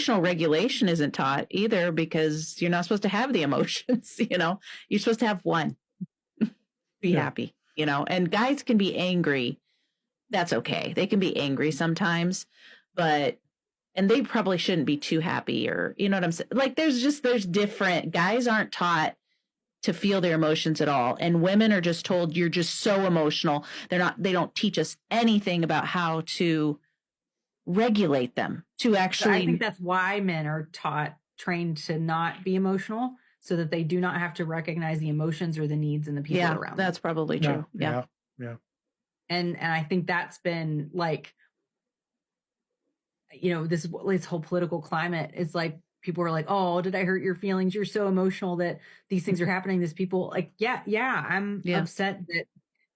emotional regulation isn't taught either, because you're not supposed to have the emotions, you're supposed to have one. Be happy, and guys can be angry. That's okay. They can be angry sometimes, and they probably shouldn't be too happy, or, you know what I'm saying? Like, there's different, guys aren't taught to feel their emotions at all. And women are just told, you're just so emotional. They don't teach us anything about how to regulate them, to actually. I think that's why men are trained to not be emotional, so that they do not have to recognize the emotions or the needs in the people around them. That's probably true. Yeah. And I think that's been like, this whole political climate is like, people are like, oh, did I hurt your feelings? You're so emotional that these things are happening. These people, like, I'm upset that,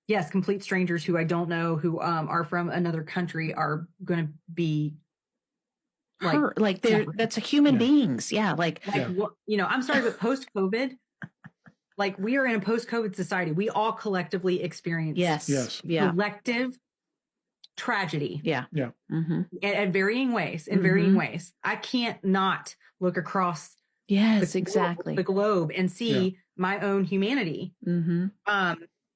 yes, complete strangers who I don't know, who are from another country, are going to be like that's a human beings. Yeah. I'm sorry, but post-COVID, like, we are in a post-COVID society. We all collectively experience collective tragedy. Mm-hmm. At varying ways, in varying ways. I can't not look across the globe and see my own humanity. Mm-hmm.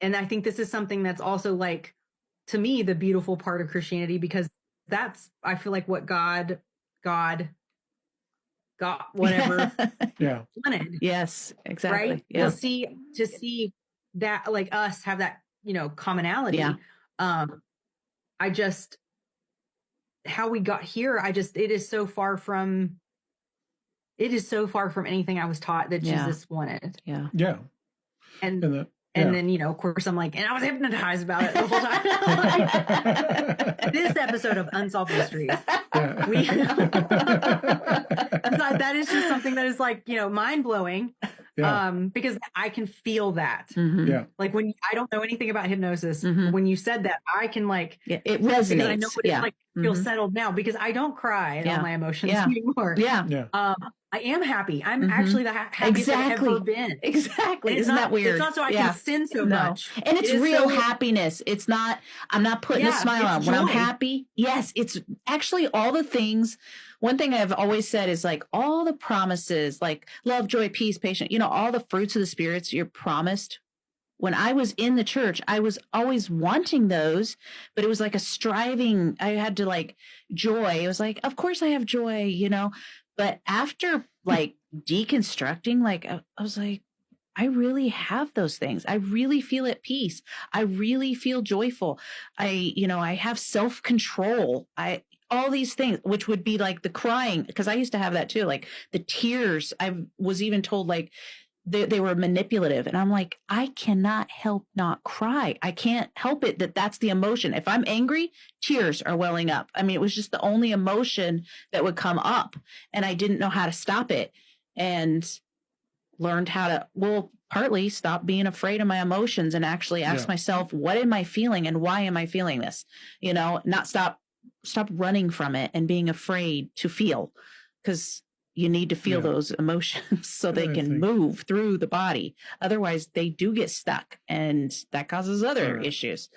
And I think this is something that's also, like, to me, the beautiful part of Christianity, because that's, I feel like, what God, whatever wanted. Yes, exactly. Right? Yeah. To see that, like, us have that, commonality. How we got here, it is so far from anything I was taught that Jesus wanted. Yeah. And then, of course, I'm like, and I was hypnotized about it the whole time. This episode of Unsolved Mysteries, that is just something that is, like, mind blowing. Because I can feel that. Mm-hmm. Like, when I don't know anything about hypnosis, when you said that, I can, like, it resonates. I know what it's like to feel settled now, because I don't cry at all my emotions anymore. I am happy. I'm actually the happiest I've ever been. Exactly. Isn't that weird? It's not so I can sin so much. And it's real happiness. It's not, I'm not putting a smile on. When I'm happy, it's actually all the things. One thing I've always said is, like, all the promises, like love, joy, peace, patience, all the fruits of the spirits you're promised. When I was in the church, I was always wanting those, but it was like a striving. I had to, like, joy. It was like, of course I have joy, but after, like, deconstructing, like, I was like, I really have those things. I really feel at peace. I really feel joyful. I have self-control. All these things, which would be like the crying, because I used to have that too, like the tears. I was even told, like, they were manipulative. And I'm like, I cannot help not cry. I can't help it that's the emotion. If I'm angry, tears are welling up. I mean, it was just the only emotion that would come up, and I didn't know how to stop it, and learned how to, partly stop being afraid of my emotions and actually ask myself, what am I feeling and why am I feeling this? Not stop running from it and being afraid to feel, because you need to feel those emotions so they can move through the body. Otherwise, they do get stuck, and that causes other issues.